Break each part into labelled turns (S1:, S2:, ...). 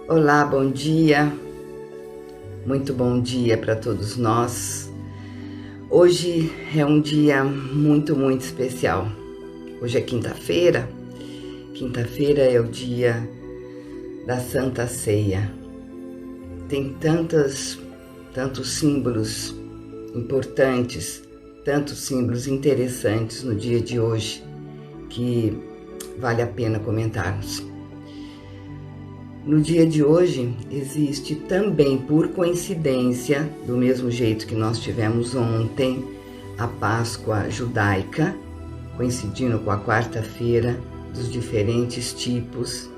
S1: Olá, bom dia, muito bom dia para todos nós. Hoje é um dia muito especial. Hoje é quinta-feira. Quinta-feira é o dia da Santa Ceia. Tem tantos símbolos importantes, tantos símbolos interessantes no dia de hoje que vale a pena comentarmos. No dia de hoje existe também, por coincidência, do mesmo jeito que nós tivemos ontem, a Páscoa judaica, coincidindo com a quarta-feira dos diferentes tipos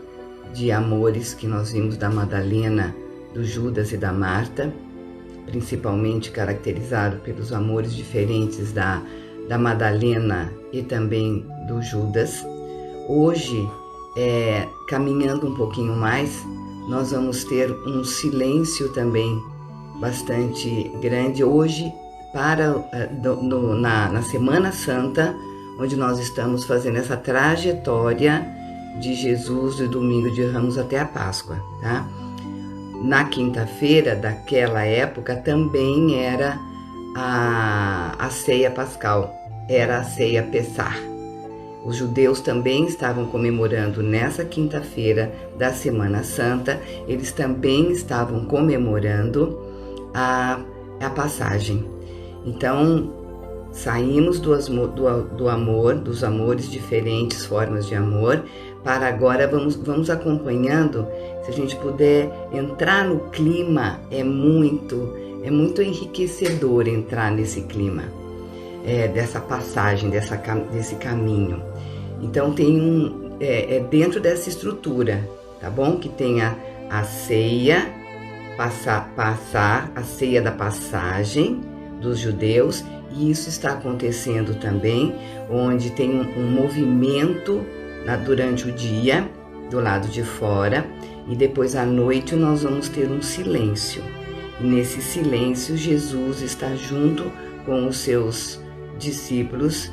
S1: de amores que nós vimos da Madalena, do Judas e da Marta, principalmente caracterizado pelos amores diferentes da Madalena e também do Judas. Hoje, caminhando um pouquinho mais, nós vamos ter um silêncio bastante grande hoje na Semana Santa, onde nós estamos fazendo essa trajetória de Jesus do Domingo de Ramos até a Páscoa, tá? Na quinta-feira daquela época também era a ceia pascal, era a ceia Pessah. Os judeus também estavam comemorando nessa quinta-feira da Semana Santa, eles também estavam comemorando a passagem. Então, saímos do amor, dos amores, diferentes formas de amor, para agora vamos acompanhando. Se a gente puder entrar no clima, é muito enriquecedor entrar nesse clima, dessa passagem, desse caminho. Então tem dentro dessa estrutura, tá bom? Que tem a ceia, passar a ceia da passagem dos judeus, e isso está acontecendo também, onde tem um movimento durante o dia, do lado de fora, e depois à noite nós vamos ter um silêncio. E nesse silêncio Jesus está junto com os seus discípulos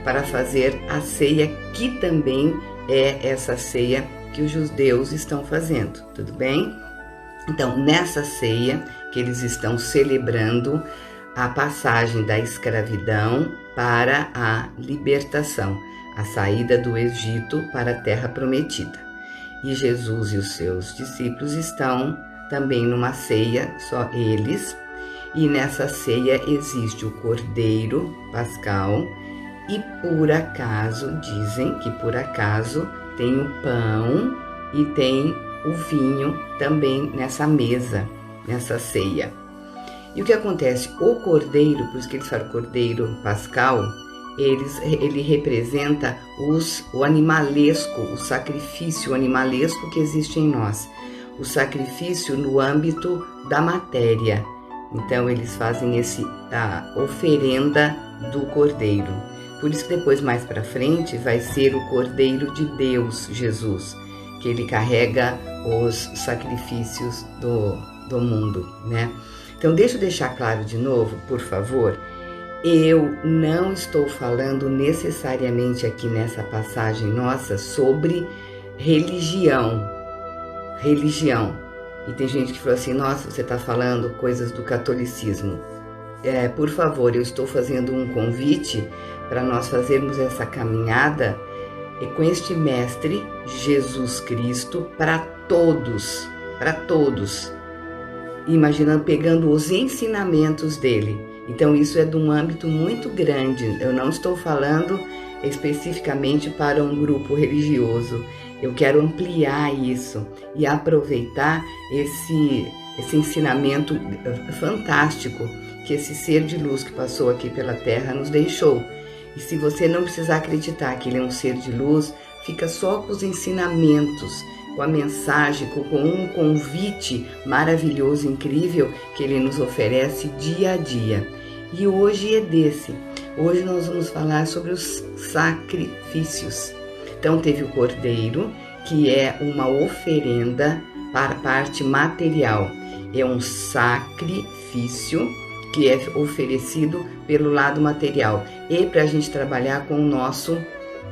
S1: para fazer a ceia, que também é essa ceia que os judeus estão fazendo, tudo bem? Então, nessa ceia que eles estão celebrando a passagem da escravidão para a libertação, a saída do Egito para a Terra Prometida. E Jesus e os seus discípulos estão também numa ceia, só eles, e nessa ceia existe o Cordeiro Pascal, e por acaso, dizem que por acaso tem o pão e tem o vinho também nessa mesa, nessa ceia. E o que acontece? O cordeiro, por isso que eles falam Cordeiro Pascal, ele representa o animalesco, o sacrifício animalesco que existe em nós, o sacrifício no âmbito da matéria. Então eles fazem a oferenda do cordeiro. Por isso que depois, mais para frente, vai ser o Cordeiro de Deus, Jesus, que ele carrega os sacrifícios do mundo, né? Então, deixa eu deixar claro de novo, por favor, eu não estou falando necessariamente aqui nessa passagem nossa sobre religião. E tem gente que falou assim, nossa, você está falando coisas do catolicismo. Por favor, eu estou fazendo um convite para nós fazermos essa caminhada com este Mestre, Jesus Cristo, para todos, imaginando, pegando os ensinamentos dele. Então isso é de um âmbito muito grande, eu não estou falando especificamente para um grupo religioso, eu quero ampliar isso e aproveitar esse ensinamento fantástico que esse ser de luz que passou aqui pela Terra nos deixou. E se você não precisar acreditar que ele é um ser de luz, fica só com os ensinamentos, com a mensagem, com um convite maravilhoso, incrível, que ele nos oferece dia a dia. E hoje é desse. Hoje nós vamos falar sobre os sacrifícios. Então teve o cordeiro, que é uma oferenda para a parte material. É um sacrifício que é oferecido pelo lado material. E para a gente trabalhar com o nosso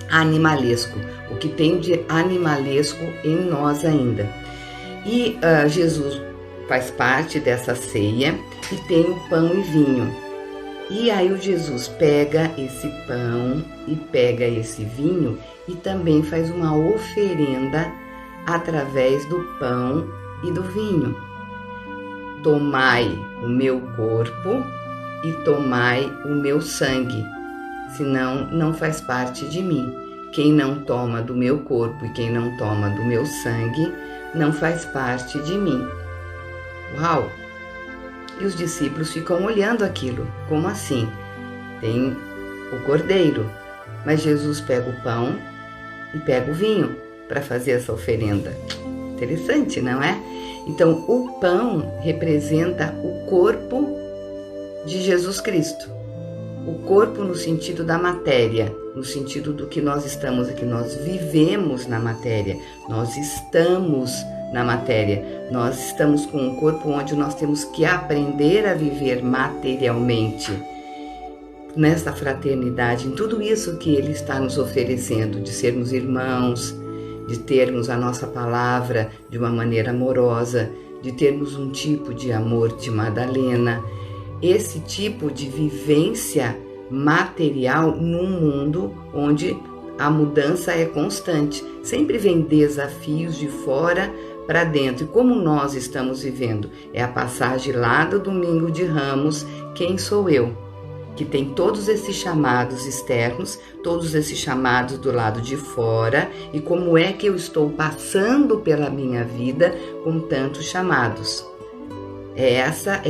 S1: animalesco, o que tem de animalesco em nós ainda. E Jesus faz parte dessa ceia e tem o pão e vinho. E aí o Jesus pega esse pão e pega esse vinho e também faz uma oferenda através do pão e do vinho. Tomai o meu corpo e tomai o meu sangue, senão não faz parte de mim. Quem não toma do meu corpo e quem não toma do meu sangue não faz parte de mim. Uau! E os discípulos ficam olhando aquilo. Como assim? Tem o cordeiro, mas Jesus pega o pão e pega o vinho para fazer essa oferenda. Interessante, não é? Então, o pão representa o corpo de Jesus Cristo. O corpo no sentido da matéria, no sentido do que nós estamos aqui, nós vivemos na matéria, nós estamos na matéria, nós estamos com um corpo onde nós temos que aprender a viver materialmente, nessa fraternidade, em tudo isso que Ele está nos oferecendo, de sermos irmãos, de termos a nossa palavra de uma maneira amorosa, de termos um tipo de amor de Madalena, esse tipo de vivência material num mundo onde a mudança é constante. Sempre vem desafios de fora para dentro. E como nós estamos vivendo? É a passagem lá do Domingo de Ramos, quem sou eu? Que tem todos esses chamados externos, todos esses chamados do lado de fora, e como é que eu estou passando pela minha vida com tantos chamados. É essa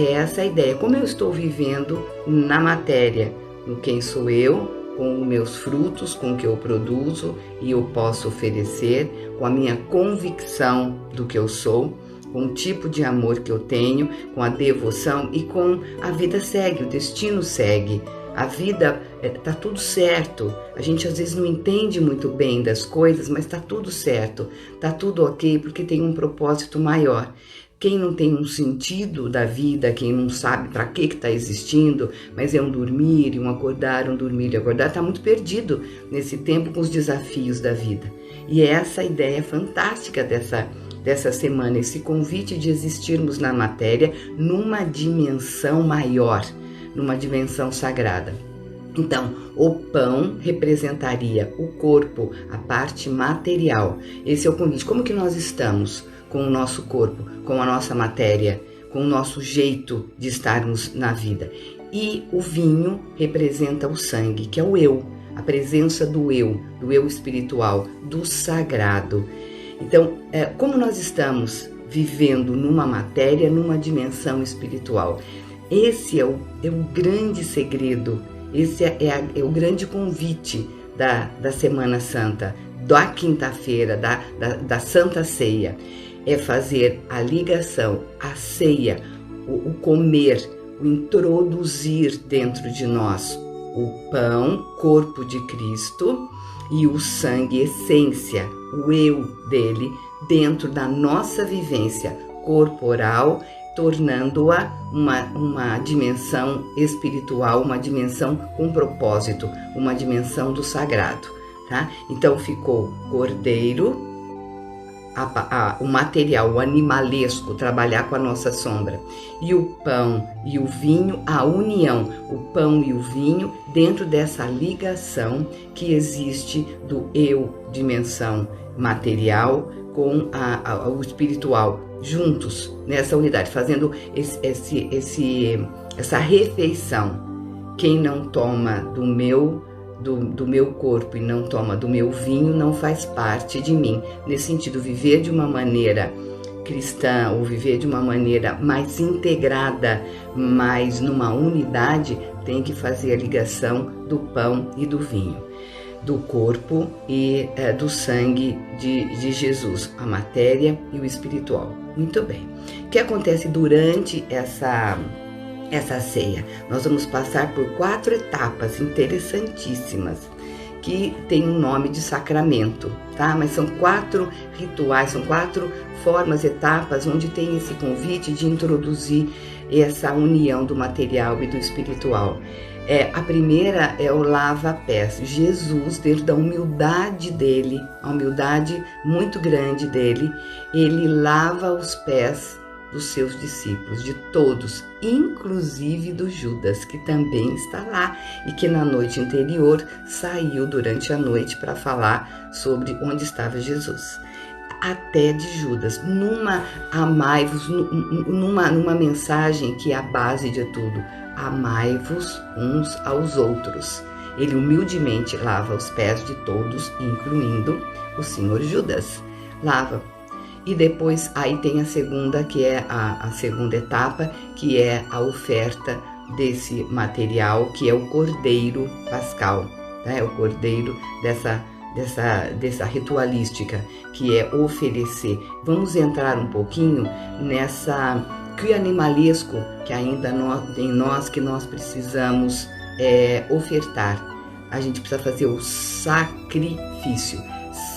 S1: a ideia. Como eu estou vivendo na matéria, no quem sou eu, com os meus frutos, com o que eu produzo e eu posso oferecer, com a minha convicção do que eu sou, com o tipo de amor que eu tenho, com a devoção e com a vida segue, o destino segue. A vida tá tudo certo. A gente às vezes não entende muito bem das coisas, mas tá tudo certo, tá tudo ok, porque tem um propósito maior. Quem não tem um sentido da vida, quem não sabe para que está existindo, mas é um dormir e um acordar, um dormir e acordar, está muito perdido nesse tempo com os desafios da vida. E é essa ideia fantástica dessa semana, esse convite de existirmos na matéria numa dimensão maior, numa dimensão sagrada. Então, o pão representaria o corpo, a parte material. Esse é o convite. Como que nós estamos com o nosso corpo, com a nossa matéria, com o nosso jeito de estarmos na vida? E o vinho representa o sangue, que é o eu, a presença do eu espiritual, do sagrado. Então, como nós estamos vivendo numa matéria, numa dimensão espiritual? Esse é o grande segredo, esse é o grande convite da Semana Santa, da quinta-feira, da Santa Ceia. É fazer a ligação, a ceia, o comer, o introduzir dentro de nós o pão, corpo de Cristo, e o sangue, essência, o eu dele, dentro da nossa vivência corporal, tornando-a uma dimensão espiritual, uma dimensão com propósito, uma dimensão do sagrado. Tá? Então ficou cordeiro, o material, o animalesco, trabalhar com a nossa sombra, e o pão e o vinho, a união, o pão e o vinho dentro dessa ligação que existe do eu, dimensão material, com o espiritual, juntos nessa unidade, fazendo essa refeição. Quem não toma do meu corpo e não toma do meu vinho não faz parte de mim. Nesse sentido, viver de uma maneira cristã ou viver de uma maneira mais integrada, mais numa unidade, tem que fazer a ligação do pão e do vinho, do corpo e do sangue de Jesus, a matéria e o espiritual. Muito bem. O que acontece durante essa ceia? Nós vamos passar por 4 etapas interessantíssimas, que tem um nome de sacramento, tá? Mas são 4 rituais, são 4 formas, etapas, onde tem esse convite de introduzir essa união do material e do espiritual. A primeira é o lava-pés. Jesus, dentro da humildade dele, a humildade muito grande dele, ele lava os pés dos seus discípulos, de todos, inclusive do Judas, que também está lá e que na noite anterior saiu durante a noite para falar sobre onde estava Jesus. Até de Judas, amai-vos, numa mensagem que é a base de tudo, amai-vos uns aos outros. Ele humildemente lava os pés de todos, incluindo o Senhor Judas. Lava. E depois aí tem a segunda, que é a segunda etapa, que é a oferta desse material, que é o cordeiro pascal, né? O cordeiro dessa ritualística, que é oferecer. Vamos entrar um pouquinho nessa que animalesco que ainda em nós que nós precisamos ofertar. A gente precisa fazer o sacrifício.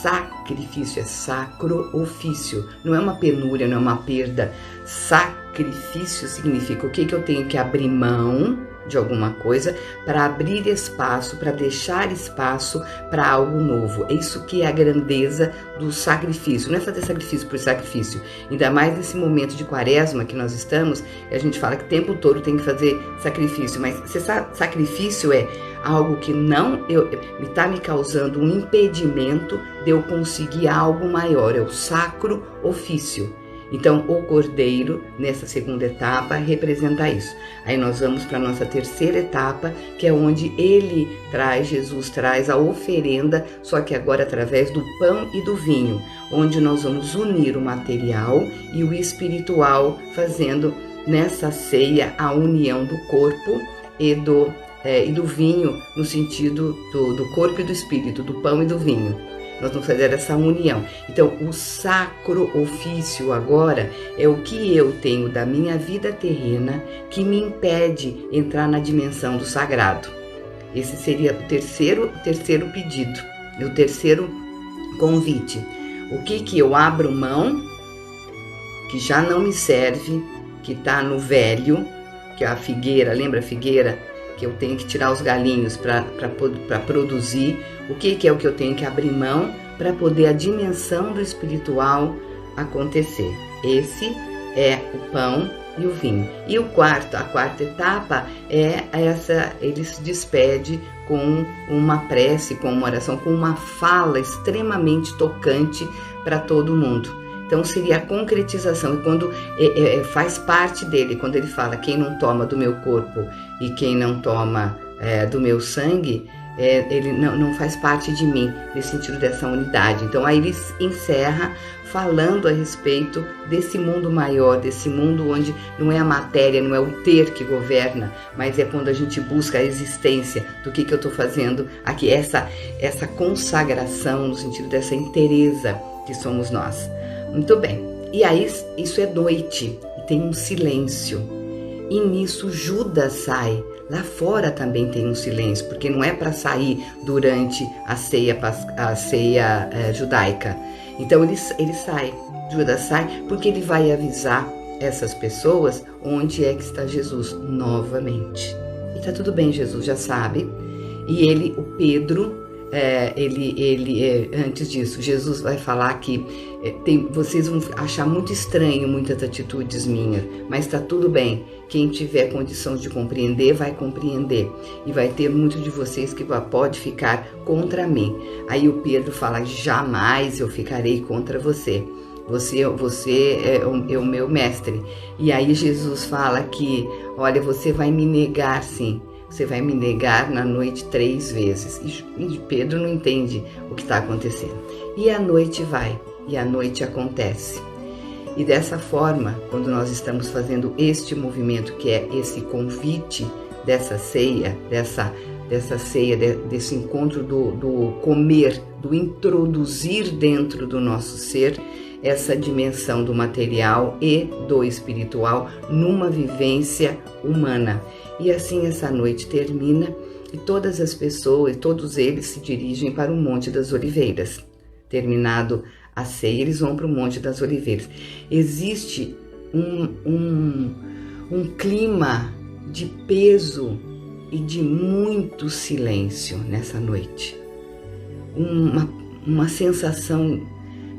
S1: Sacrifício é sacro ofício, não é uma penúria, não é uma perda. Sacrifício significa o que eu tenho que abrir mão de alguma coisa para abrir espaço, para deixar espaço para algo novo. É isso que é a grandeza do sacrifício. Não é fazer sacrifício por sacrifício. Ainda mais nesse momento de quaresma que nós estamos, a gente fala que o tempo todo tem que fazer sacrifício, mas sacrifício é algo que não está me causando um impedimento de eu conseguir algo maior. É o sacro ofício. Então, o cordeiro, nessa segunda etapa, representa isso. Aí nós vamos para a nossa terceira etapa, que é onde Jesus traz a oferenda, só que agora através do pão e do vinho, onde nós vamos unir o material e o espiritual, fazendo nessa ceia a união do corpo e do vinho, no sentido do corpo e do espírito, do pão e do vinho. Nós vamos fazer essa união. Então, o sacro ofício agora é o que eu tenho da minha vida terrena que me impede entrar na dimensão do sagrado. Esse seria o terceiro pedido, o terceiro convite. O que eu abro mão, que já não me serve, que está no velho, que é a figueira, lembra a figueira? Que eu tenho que tirar os galinhos para produzir. O que é o que eu tenho que abrir mão para poder a dimensão do espiritual acontecer? Esse é o pão e o vinho. E a quarta etapa é essa, ele se despede com uma prece, com uma oração, com uma fala extremamente tocante para todo mundo. Então seria a concretização, e quando faz parte dele, quando ele fala quem não toma do meu corpo e quem não toma do meu sangue, ele não faz parte de mim, nesse sentido dessa unidade. Então aí ele encerra falando a respeito desse mundo maior, desse mundo onde não é a matéria, não é o ter que governa, mas é quando a gente busca a existência do que eu estou fazendo aqui, essa consagração no sentido dessa inteireza que somos nós. Muito bem, e aí isso é noite, e tem um silêncio, e nisso Judas sai. Lá fora também tem um silêncio, porque não é para sair durante a ceia judaica. Então ele sai, Judas sai, porque ele vai avisar essas pessoas onde é que está Jesus novamente. E está tudo bem, Jesus já sabe, e o Pedro... antes disso, Jesus vai falar que vocês vão achar muito estranho muitas atitudes minhas, mas está tudo bem. Quem tiver condição de compreender, vai compreender. E vai ter muitos de vocês que pode ficar contra mim. Aí o Pedro fala, jamais eu ficarei contra você. Você é o meu mestre. E aí Jesus fala que, olha, você vai me negar sim. Você vai me negar na noite 3 vezes. E Pedro não entende o que está acontecendo. E a noite vai, e a noite acontece. E dessa forma, quando nós estamos fazendo este movimento, que é esse convite dessa ceia, desse encontro do comer, do introduzir dentro do nosso ser, essa dimensão do material e do espiritual numa vivência humana. E assim essa noite termina e todas as pessoas, todos eles se dirigem para o Monte das Oliveiras. Terminado a ceia, eles vão para o Monte das Oliveiras. Existe um clima de peso e de muito silêncio nessa noite. Uma sensação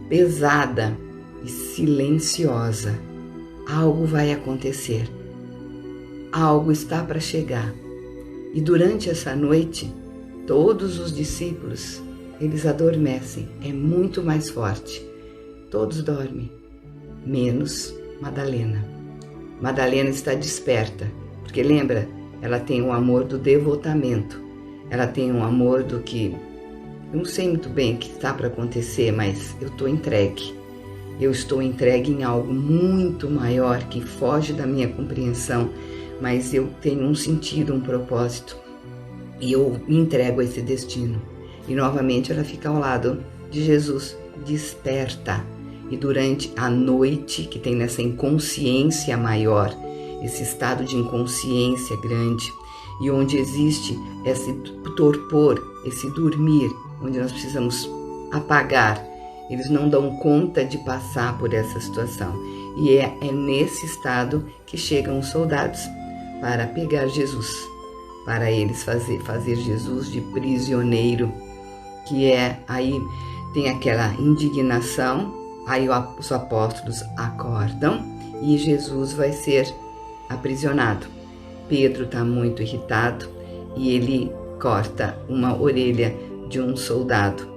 S1: pesada e silenciosa. Algo vai acontecer. Algo está para chegar. E durante essa noite, todos os discípulos, eles adormecem. É muito mais forte. Todos dormem, menos Madalena. Madalena está desperta, porque lembra, ela tem um amor do devotamento. Ela tem um amor do que, eu não sei muito bem o que está para acontecer, mas eu estou entregue. Eu estou entregue em algo muito maior que foge da minha compreensão, mas eu tenho um sentido, um propósito, e eu me entrego a esse destino. E novamente ela fica ao lado de Jesus, desperta. E durante a noite, que tem nessa inconsciência maior, esse estado de inconsciência grande, e onde existe esse torpor, esse dormir, onde nós precisamos apagar, eles não dão conta de passar por essa situação. E é nesse estado que chegam os soldados para pegar Jesus, para eles fazer Jesus de prisioneiro, que aí tem aquela indignação. Aí os apóstolos acordam e Jesus vai ser aprisionado. Pedro está muito irritado e ele corta uma orelha de um soldado.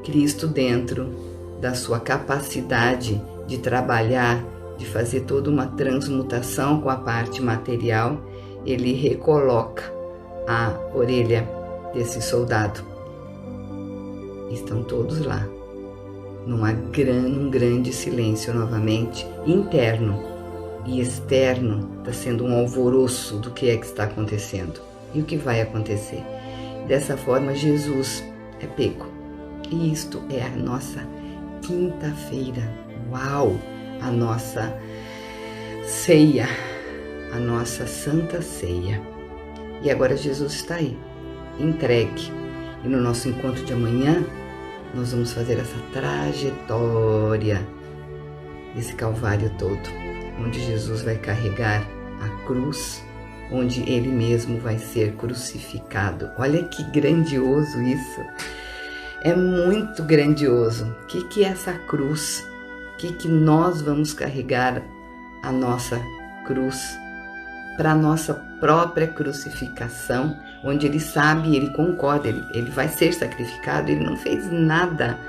S1: Cristo, dentro da sua capacidade de trabalhar, de fazer toda uma transmutação com a parte material, ele recoloca a orelha desse soldado. Estão todos lá. Num grande silêncio novamente, interno e externo, está sendo um alvoroço do que é que está acontecendo e o que vai acontecer. Dessa forma, Jesus é pego. E isto é a nossa quinta-feira. Uau! A nossa ceia, a nossa santa ceia. E agora Jesus está aí, entregue. E no nosso encontro de amanhã, nós vamos fazer essa trajetória desse Calvário todo, onde Jesus vai carregar a cruz, onde Ele mesmo vai ser crucificado. Olha que grandioso isso! É muito grandioso. O que é essa cruz? O que nós vamos carregar a nossa cruz para a nossa própria crucificação, onde ele sabe, ele concorda, ele vai ser sacrificado, ele não fez nada,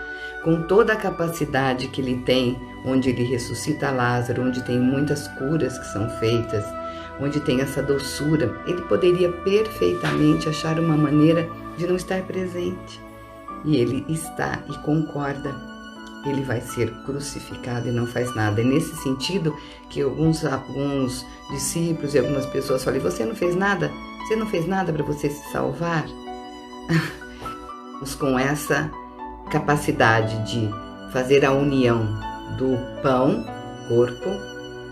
S1: com toda a capacidade que ele tem, onde ele ressuscita Lázaro, onde tem muitas curas que são feitas, onde tem essa doçura, ele poderia perfeitamente achar uma maneira de não estar presente. E ele está e concorda. Ele vai ser crucificado e não faz nada. É nesse sentido que alguns discípulos e algumas pessoas falam: você não fez nada? Você não fez nada para você se salvar? Com essa capacidade de fazer a união do pão, corpo,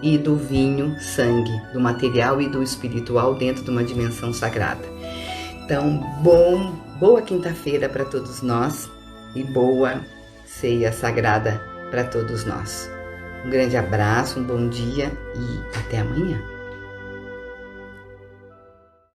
S1: e do vinho, sangue, do material e do espiritual dentro de uma dimensão sagrada. Então, boa quinta-feira para todos nós e boa ceia sagrada para todos nós. Um grande abraço, um bom dia e até amanhã.